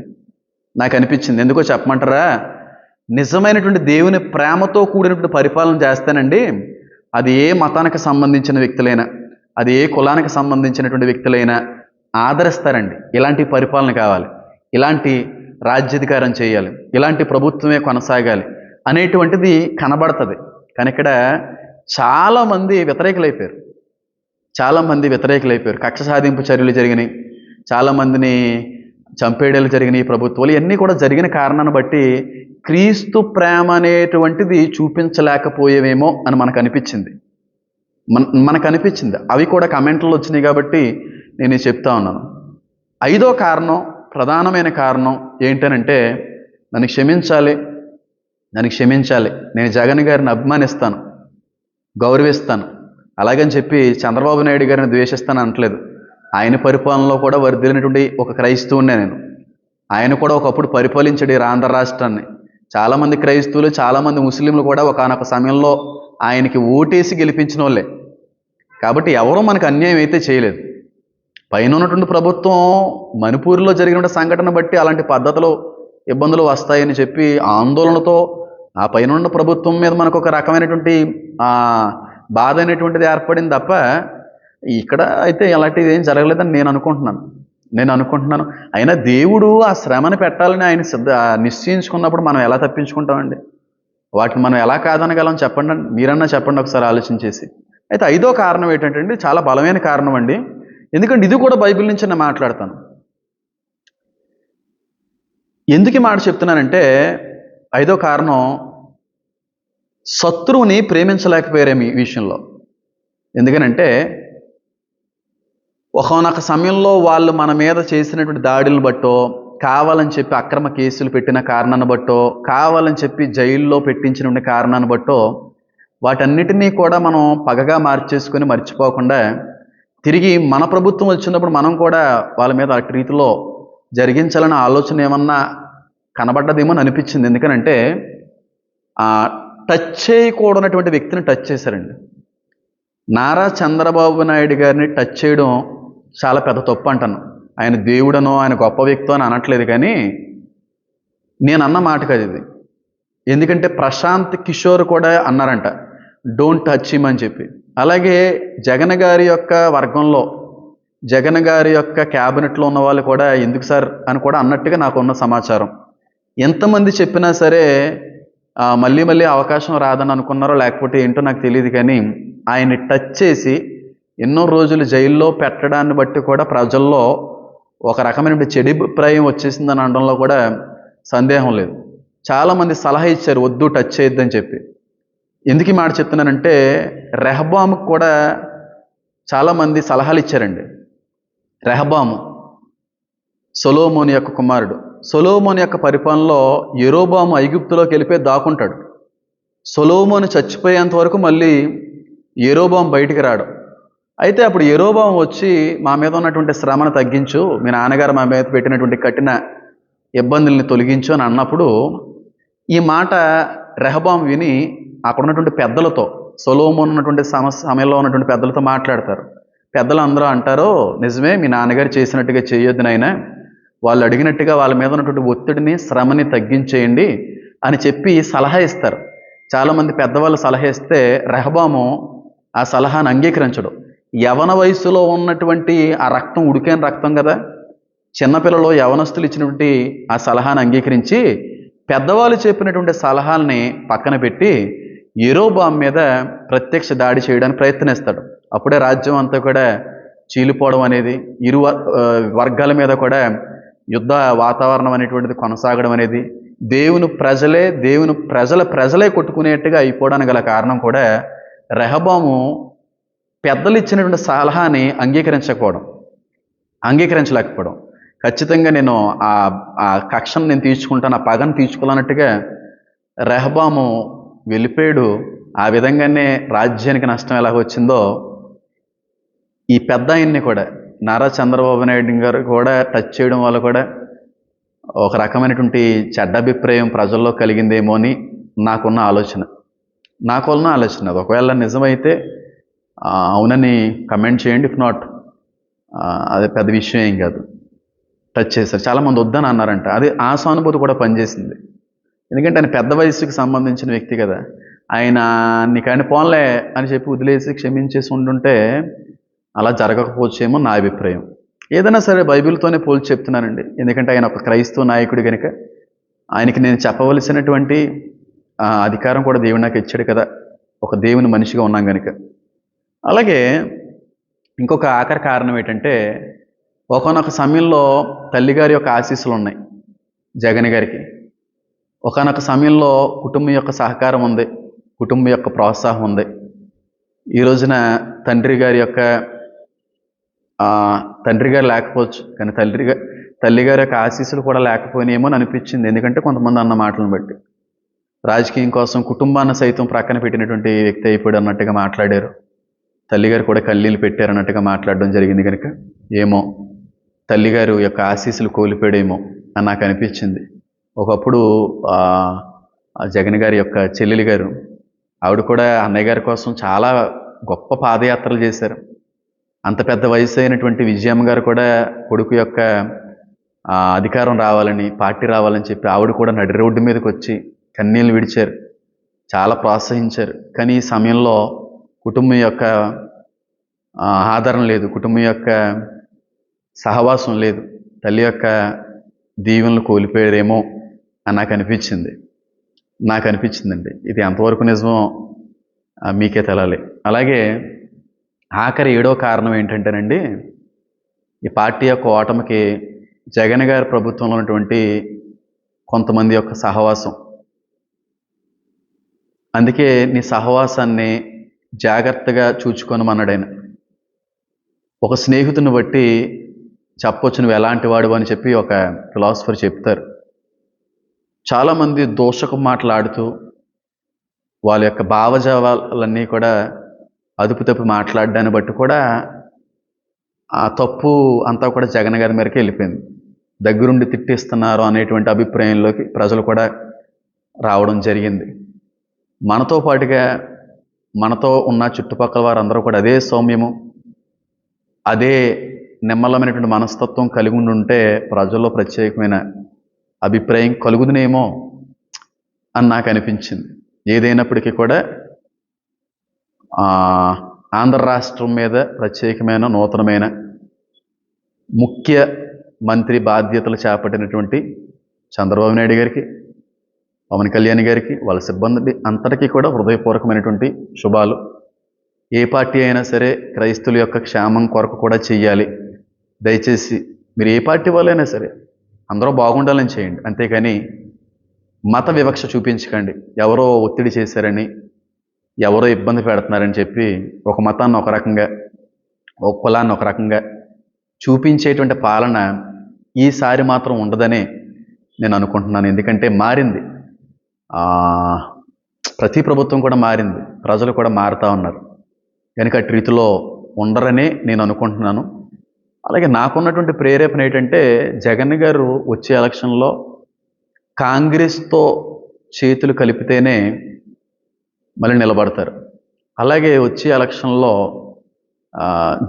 ఎందుకో చెప్పమంటారా? నిజమైనటువంటి దేవుని ప్రేమతో కూడినటువంటి పరిపాలన చేస్తానండి, అది ఏ మతానికి సంబంధించిన వ్యక్తులైనా, అది ఏ కులానికి సంబంధించినటువంటి వ్యక్తులైనా ఆదరిస్తారండి. ఇలాంటి పరిపాలన కావాలి, ఇలాంటి రాజ్యాధికారం చేయాలి, ఇలాంటి ప్రభుత్వమే కొనసాగాలి అనేటువంటిది కనబడుతుంది. కానీ ఇక్కడ చాలామంది వ్యతిరేకులైపోయారు. కక్ష సాధింపు చర్యలు జరిగినాయి, చాలామందిని చంపేయడాలు జరిగినాయి. ప్రభుత్వాలు ఇవన్నీ కూడా జరిగిన కారణాన్ని బట్టి క్రీస్తు ప్రేమ అనేటువంటిది చూపించలేకపోయేమేమో అని మనకు అనిపించింది. అవి కూడా కమెంట్లో వచ్చినాయి కాబట్టి నేను చెప్తా ఉన్నాను. 5వ కారణం, ప్రధానమైన కారణం ఏంటనంటే, నన్ను క్షమించాలి, నేను జగన్ గారిని అభిమానిస్తాను, గౌరవిస్తాను, అలాగని చెప్పి చంద్రబాబు నాయుడు గారిని ద్వేషిస్తాను అనట్లేదు. ఆయన పరిపాలనలో కూడా వర్ధిల్లినటువంటి ఒక క్రైస్తవునే నేను. ఆయన కూడా ఒకప్పుడు పరిపాలించాడు ఈ ఆంధ్ర రాష్ట్రాన్ని. చాలామంది క్రైస్తవులు, చాలామంది ముస్లింలు కూడా ఒకానొక సమయంలో ఆయనకి ఓటేసి గెలిపించిన వాళ్ళే. కాబట్టి ఎవరూ మనకు అన్యాయం అయితే చేయలేదు. పైన ఉన్నటువంటి ప్రభుత్వం మణిపూర్లో జరిగిన సంఘటన బట్టి అలాంటి పద్ధతులు, ఇబ్బందులు వస్తాయని చెప్పి ఆందోళనతో ఆ పైన ఉన్న ప్రభుత్వం మీద మనకు ఒక రకమైనటువంటి బాధ అనేటువంటిది ఏర్పడింది తప్ప ఇక్కడ అయితే అలాంటిది ఏం జరగలేదని నేను అనుకుంటున్నాను. అయినా దేవుడు ఆ శ్రమని పెట్టాలని ఆయన నిశ్చయించుకున్నప్పుడు మనం ఎలా తప్పించుకుంటామండి? వాటిని మనం ఎలా కాదనగలం చెప్పండి, మీరన్నా చెప్పండి ఒకసారి ఆలోచించేసి. అయితే 5వ కారణం ఏంటంటే, చాలా బలమైన కారణం అండి. ఎందుకంటే ఇది కూడా బైబిల్ నుంచి నేను మాట్లాడతాను. ఎందుకు ఈ మాట చెప్తున్నానంటే, ఐదో కారణం, శత్రువుని ప్రేమించలేకపోయారేమో ఈ విషయంలో. ఎందుకనంటే ఒకానొక సమయంలో వాళ్ళు మన మీద చేసినటువంటి దాడులను బట్టో, కావాలని చెప్పి అక్రమ కేసులు పెట్టిన కారణాన్ని బట్టో, కావాలని చెప్పి జైల్లో పెట్టించిన కారణాన్ని బట్టో, వాటన్నిటినీ కూడా మనం పగగా మార్చేసుకొని మర్చిపోకుండా, తిరిగి మన ప్రభుత్వం వచ్చినప్పుడు మనం కూడా వాళ్ళ మీద అటు రీతిలో జరిగించాలనే ఆలోచన ఏమన్నా కనబడ్డదేమో అని అనిపించింది. ఎందుకనంటే టచ్ చేయకూడనటువంటి వ్యక్తిని టచ్ చేశారండి. నారా చంద్రబాబు నాయుడు గారిని టచ్ చేయడం చాలా పెద్ద తప్పు అంటాను. ఆయన దేవుడనో ఆయన గొప్ప వ్యక్తో అని అనట్లేదు, కానీ నేను అన్న మాట కాదు ఇది. ఎందుకంటే ప్రశాంత్ కిషోర్ కూడా అన్నారంట, డోంట్ టచ్ హిమ్ అని చెప్పి. అలాగే జగన్ గారి యొక్క వర్గంలో, జగన్ గారి యొక్క క్యాబినెట్లో ఉన్న వాళ్ళు కూడా ఎందుకు సార్ అని కూడా అన్నట్టుగా నాకున్న సమాచారం. ఎంతమంది చెప్పినా సరే మళ్ళీ మళ్ళీ అవకాశం రాదని అనుకున్నారో లేకపోతే ఏంటో నాకు తెలియదు, కానీ ఆయన్ని టచ్ చేసి ఎన్నో రోజులు జైల్లో పెట్టడాన్ని బట్టి కూడా ప్రజల్లో ఒక రకమైన చెడు అభిప్రాయం వచ్చేసిందని అనడంలో కూడా సందేహం లేదు. చాలామంది సలహా ఇచ్చారు, వద్దు టచ్ చేయొద్దని చెప్పి. ఎందుకు ఈ మాట చెప్తున్నానంటే, రెహబాముకు కూడా చాలామంది సలహాలు ఇచ్చారండి. రెహబాము సొలొమోను యొక్క కుమారుడు. సొలొమోను యొక్క పరిపాలనలో యెరోబాము ఐగుప్తులోకి వెళ్ళిపోయి దాక్కుంటాడు. సొలొమోను చచ్చిపోయేంత వరకు మళ్ళీ యెరోబాము బయటికి రాడు. అయితే అప్పుడు యెరోబాము వచ్చి, మా మీద ఉన్నటువంటి శ్రమను తగ్గించు, మీ నాన్నగారు మా మీద పెట్టినటువంటి కఠిన ఇబ్బందుల్ని తొలగించు అని అన్నప్పుడు ఈ మాట రెహబాము విని అక్కడ ఉన్నటువంటి పెద్దలతో, సొలొమోను ఉన్నటువంటి సమయంలో ఉన్నటువంటి పెద్దలతో మాట్లాడతారు. పెద్దలు అందరూ అంటారు, నిజమే, మీ నాన్నగారు చేసినట్టుగా చేయొద్దు నాయనా, వాళ్ళు అడిగినట్టుగా వాళ్ళ మీద ఉన్నటువంటి ఒత్తిడిని, శ్రమని తగ్గించేయండి అని చెప్పి సలహా ఇస్తారు. చాలామంది పెద్దవాళ్ళు సలహా ఇస్తే రెహబాము ఆ సలహాను అంగీకరించడు. యవన వయసులో ఉన్నటువంటి ఆ రక్తం ఉడికైన రక్తం కదా, చిన్నపిల్లలు యవనస్తులు ఇచ్చినటువంటి ఆ సలహాను అంగీకరించి పెద్దవాళ్ళు చెప్పినటువంటి సలహాలని పక్కన పెట్టి యెరోబాము మీద ప్రత్యక్ష దాడి చేయడానికి ప్రయత్నిస్తాడు. అప్పుడే రాజ్యం అంతా కూడా చీలిపోవడం అనేది, ఇరు వర్గాల మీద కూడా యుద్ధ వాతావరణం అనేటువంటిది కొనసాగడం అనేది, దేవుని ప్రజలే కొట్టుకునేట్టుగా అయిపోవడానికి గల కారణం కూడా రెహబాము పెద్దలు ఇచ్చినటువంటి సలహాని అంగీకరించలేకపోవడం. ఖచ్చితంగా నేను ఆ కక్షను నేను తీర్చుకుంటాను, ఆ పగను తీర్చుకోవాలన్నట్టుగా రెహబాము వెళ్ళిపోయాడు. ఆ విధంగానే రాజ్యానికి నష్టం ఎలా వచ్చిందో, ఈ పెద్ద ఆయన్ని కూడా నారా చంద్రబాబు నాయుడు గారు కూడా టచ్ చేయడం వల్ల కూడా ఒక రకమైనటువంటి చెడ్డ అభిప్రాయం ప్రజల్లో కలిగిందేమో అని నాకున్న ఆలోచన. అది ఒకవేళ నిజమైతే అవునని కమెంట్ చేయండి. ఇఫ్ నాట్, అది పెద్ద విషయం ఏం కాదు. టచ్ చేశారు, చాలామంది వద్దని అన్నారంట. అది ఆ సానుభూతి కూడా పనిచేసింది. ఎందుకంటే ఆయన పెద్ద వయసుకి సంబంధించిన వ్యక్తి కదా, ఆయన నీకైనా పోన్లే అని చెప్పి వదిలేసి క్షమించేసి ఉండుంటే అలా జరగకపోవచ్చేమో నా అభిప్రాయం. ఏదైనా సరే బైబిల్తోనే పోల్చి చెప్తున్నానండి. ఎందుకంటే ఆయన ఒక క్రైస్తవ నాయకుడు కనుక ఆయనకి నేను చెప్పవలసినటువంటి అధికారం కూడా దేవుడు నాకు ఇచ్చాడు కదా, ఒక దేవుని మనిషిగా ఉన్నాం కనుక. అలాగే ఇంకొక ఆఖరి కారణం ఏంటంటే, ఒకానొక సమయంలో తల్లిగారి యొక్క ఆశీస్సులు ఉన్నాయి జగన్ గారికి. ఒకానొక సమయంలో కుటుంబం యొక్క సహకారం ఉంది, కుటుంబం యొక్క ప్రోత్సాహం ఉంది. ఈ రోజున తండ్రి గారు లేకపోవచ్చు, కానీ తల్లిగారి యొక్క ఆశీస్సులు కూడా లేకపోయినాయేమో అని అనిపించింది. ఎందుకంటే కొంతమంది అన్న మాటలను బట్టి రాజకీయం కోసం కుటుంబాన్ని సైతం ప్రక్కన పెట్టినటువంటి వ్యక్తి అయిపోయాడు అన్నట్టుగా మాట్లాడారు. తల్లిగారు కూడా కన్నీళ్ళు పెట్టారు అన్నట్టుగా మాట్లాడడం జరిగింది. కనుక ఏమో తల్లిగారు యొక్క ఆశీస్సులు కోల్పోయాడేమో అని నాకు అనిపించింది. ఒకప్పుడు జగన్ గారి యొక్క చెల్లెలి గారు, ఆవిడ కూడా అన్నయ్య గారి కోసం చాలా గొప్ప పాదయాత్రలు చేశారు. అంత పెద్ద వయసు అయినటువంటి విజయమ్మ గారు కూడా కొడుకు యొక్క అధికారం రావాలని, పార్టీ రావాలని చెప్పి ఆవిడ కూడా నడి రోడ్డు మీదకి వచ్చి కన్నీళ్ళు విడిచారు, చాలా ప్రోత్సహించారు. కానీ ఈ సమయంలో కుటుంబం యొక్క ఆదరణ లేదు, కుటుంబం యొక్క సహవాసం లేదు, తల్లి యొక్క దీవెనలు కోల్పోయారేమో అని నాకు అనిపించిందండి. ఇది ఎంతవరకు నిజమో మీకే తెలాలి. అలాగే ఆఖరి 7వ కారణం ఏంటంటేనండి, ఈ పార్టీ యొక్క ఓటమికి జగన్ గారి ప్రభుత్వంలో ఉన్నటువంటి కొంతమంది యొక్క సహవాసం. అందుకే నీ సహవాసాన్ని జాగ్రత్తగా చూచుకొనమన్నాడు ఆయన. ఒక స్నేహితుని బట్టి చెప్పొచ్చు నువ్వు ఎలాంటి వాడు అని చెప్పి ఒక ఫిలాసఫర్ చెప్తారు. చాలామంది దూషకు మాట్లాడుతూ వాళ్ళ యొక్క భావజావాలన్నీ కూడా అదుపు తప్పి మాట్లాడడాన్ని బట్టి కూడా ఆ తప్పు అంతా కూడా జగన్ గారి మేరకే వెళ్ళిపోయింది. దగ్గరుండి తిట్టిస్తున్నారు అనేటువంటి అభిప్రాయంలోకి ప్రజలు కూడా రావడం జరిగింది. మనతో పాటుగా మనతో ఉన్న చుట్టుపక్కల వారందరూ కూడా అదే సౌమ్యము, అదే నిమ్మలమైనటువంటి మనస్తత్వం కలిగి ఉంటే ప్రజల్లో ప్రత్యేకమైన అభిప్రాయం కలుగుదునేమో అని నాకు అనిపించింది. ఏదైనప్పటికీ కూడా ఆంధ్ర రాష్ట్రం మీద ప్రత్యేకమైన నూతనమైన ముఖ్య మంత్రి బాధ్యతలు చేపట్టినటువంటి చంద్రబాబు నాయుడు గారికి, పవన్ కళ్యాణ్ గారికి, వాళ్ళ సిబ్బంది అంతటికీ కూడా హృదయపూర్వకమైనటువంటి శుభాలు. ఏ పార్టీ అయినా సరే క్రైస్తవుల యొక్క క్షేమం కొరకు కూడా చెయ్యాలి. దయచేసి మీరు ఏ పార్టీ వాళ్ళైనా సరే అందరూ బాగుండాలని చేయండి, అంతేకాని మత వివక్ష చూపించకండి. ఎవరో ఒత్తిడి చేశారని, ఎవరో ఇబ్బంది పెడుతున్నారని చెప్పి ఒక మతాన్ని ఒక రకంగా, ఒక కులాన్ని ఒక రకంగా చూపించేటువంటి పాలన ఈసారి మాత్రం ఉండదనే నేను అనుకుంటున్నాను. ఎందుకంటే మారింది, ప్రతి ప్రభుత్వం కూడా మారింది, ప్రజలు కూడా మారుతూ ఉన్నారు. కనుక అటు రీతిలో ఉండరని నేను అనుకుంటున్నాను. అలాగే నాకున్నటువంటి ప్రేరేపణ ఏంటంటే జగన్ గారు వచ్చే ఎలక్షన్లో కాంగ్రెస్తో చేతులు కలిపితేనే మళ్ళీ నిలబడతారు. అలాగే వచ్చే ఎలక్షన్లో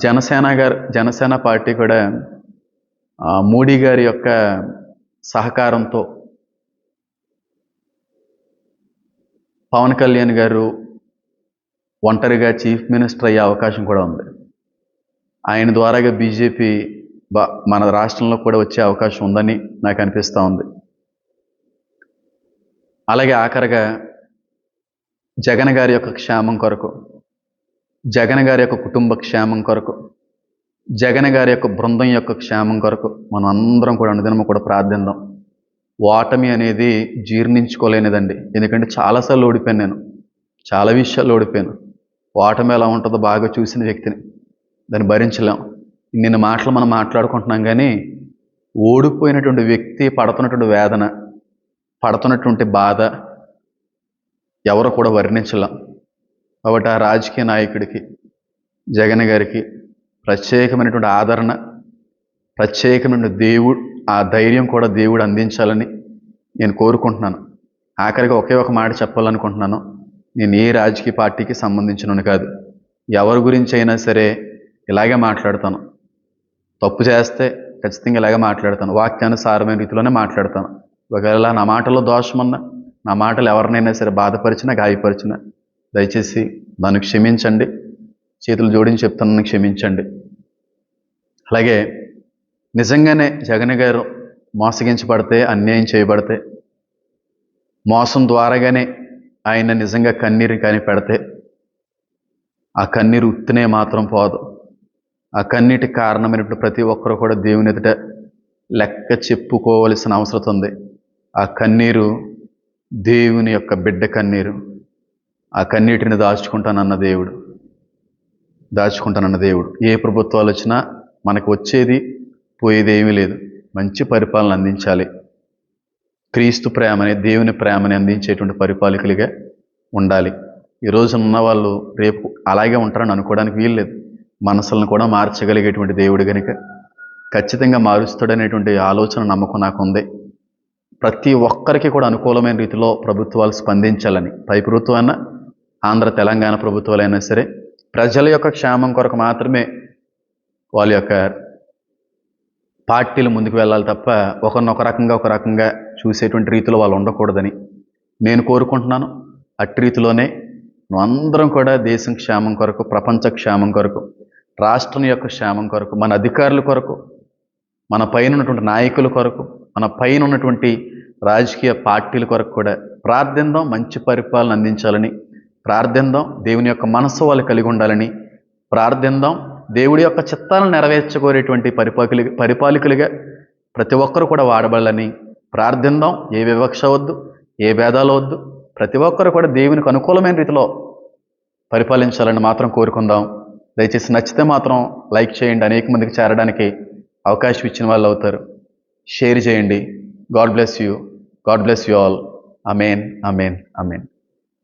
జనసేన పార్టీ కూడా మోడీ గారి యొక్క సహకారంతో పవన్ కళ్యాణ్ గారు ఒంటరిగా చీఫ్ మినిస్టర్ అయ్యే అవకాశం కూడా ఉంది. ఆయన ద్వారాగా బీజేపీ మన రాష్ట్రంలో కూడా వచ్చే అవకాశం ఉందని నాకు అనిపిస్తూ ఉంది. అలాగే ఆఖరిగా జగన్ గారి యొక్క క్షేమం కొరకు, జగన్ గారి యొక్క కుటుంబ క్షేమం కొరకు, జగన్ గారి యొక్క బృందం యొక్క క్షేమం కొరకు మనం అందరం కూడా అనుదినము కూడా ప్రార్థిద్దాం. ఓటమి అనేది జీర్ణించుకోలేనిదండి. ఎందుకంటే చాలాసార్లు ఓడిపోయాను, నేను చాలా విషయాలు ఓడిపోయాను. ఓటమి ఎలా ఉంటుందో బాగా చూసిన వ్యక్తిని, దాన్ని భరించలేం. ఇన్ని మాటలు మనం మాట్లాడుకుంటున్నాం, కానీ ఓడిపోయినటువంటి వ్యక్తి పడుతున్నటువంటి వేదన, పడుతున్నటువంటి బాధ ఎవరు కూడా వర్ణించలేం. కాబట్టి ఆ రాజకీయ నాయకుడికి, జగన్ గారికి ప్రత్యేకమైనటువంటి ఆదరణ, ప్రత్యేకమైన ఆ ధైర్యం కూడా దేవుడు అందించాలని నేను కోరుకుంటున్నాను. ఆఖరిగా ఒకే ఒక మాట చెప్పాలనుకుంటున్నాను. నేను ఏ రాజకీయ పార్టీకి సంబంధించినను కాదు. ఎవరి గురించి అయినా సరే ఇలాగే మాట్లాడతాను. తప్పు చేస్తే ఖచ్చితంగా ఇలాగే మాట్లాడతాను. వాక్యానుసారమైన రీతిలోనే మాట్లాడతాను. ఒకవేళ నా మాటల్లో దోషమన్నా, నా మాటలు ఎవరినైనా సరే బాధపరిచినా, గాయపరిచినా దయచేసి నన్ను క్షమించండి. చేతులు జోడించి చెప్తాను, క్షమించండి. అలాగే నిజంగానే జగన్ గారు మోసగించబడితే, అన్యాయం చేయబడితే, మోసం ద్వారాగానే ఆయన నిజంగా కన్నీరు కానీ పెడితే, ఆ కన్నీరు ఉత్తినే మాత్రం పోదు. ఆ కన్నీటికి కారణమైనప్పుడు ప్రతి ఒక్కరు కూడా దేవుని ఎదుట లెక్క చెప్పుకోవలసిన అవసరం ఉంది. ఆ కన్నీరు దేవుని యొక్క బిడ్డ కన్నీరు. ఆ కన్నీటిని దాచుకుంటానన్న దేవుడు. ఏ ప్రభుత్వాలు వచ్చినా మనకు వచ్చేది పోయేది ఏమీ లేదు. మంచి పరిపాలన అందించాలి. క్రీస్తు ప్రేమని, దేవుని ప్రేమని అందించేటువంటి పరిపాలకులుగా ఉండాలి. ఈరోజు ఉన్న వాళ్ళు రేపు అలాగే ఉంటారని అనుకోవడానికి వీల్లేదు. మనసులను కూడా మార్చగలిగేటువంటి దేవుడు కనుక ఖచ్చితంగా మారుస్తాడనేటువంటి ఆలోచన, నమ్మకం నాకు ఉంది. ప్రతి ఒక్కరికి కూడా అనుకూలమైన రీతిలో ప్రభుత్వాలు స్పందించాలని, పై ప్రభుత్వాన్న ఆంధ్ర తెలంగాణ ప్రభుత్వాలైనా సరే ప్రజల యొక్క క్షేమం కొరకు మాత్రమే వాళ్ళ యొక్క పార్టీలు ముందుకు వెళ్ళాలి తప్ప ఒక రకంగా చూసేటువంటి రీతిలో వాళ్ళు ఉండకూడదని నేను కోరుకుంటున్నాను. అట్టి రీతిలోనే అందరం కూడా దేశం క్షేమం కొరకు, ప్రపంచ క్షేమం కొరకు, రాష్ట్రం యొక్క క్షేమం కొరకు, మన అధికారుల కొరకు, మన పైన ఉన్నటువంటి నాయకుల కొరకు, మన పైన ఉన్నటువంటి రాజకీయ పార్టీల కొరకు కూడా ప్రార్థిద్దాం. మంచి పరిపాలన అందించాలని ప్రార్థిద్దాం. దేవుని యొక్క మనస్సు వాళ్ళు కలిగి ఉండాలని ప్రార్థిద్దాం. దేవుడి యొక్క చిత్తాలను నెరవేర్చుకోరేటువంటి పరిపాలకులుగా ప్రతి ఒక్కరు కూడా వాడబడాలని ప్రార్థిందాం. ఏ వివక్ష వద్దు, ఏ భేదాలు వద్దు. ప్రతి ఒక్కరు కూడా దేవునికి అనుకూలమైన రీతిలో పరిపాలించాలని మాత్రం కోరుకుందాం. దయచేసి నచ్చితే మాత్రం లైక్ చేయండి. అనేక మందికి చేరడానికి అవకాశం ఇచ్చిన వాళ్ళు అవుతారు. షేర్ చేయండి. God bless you. God bless you all. Amen, amen, amen.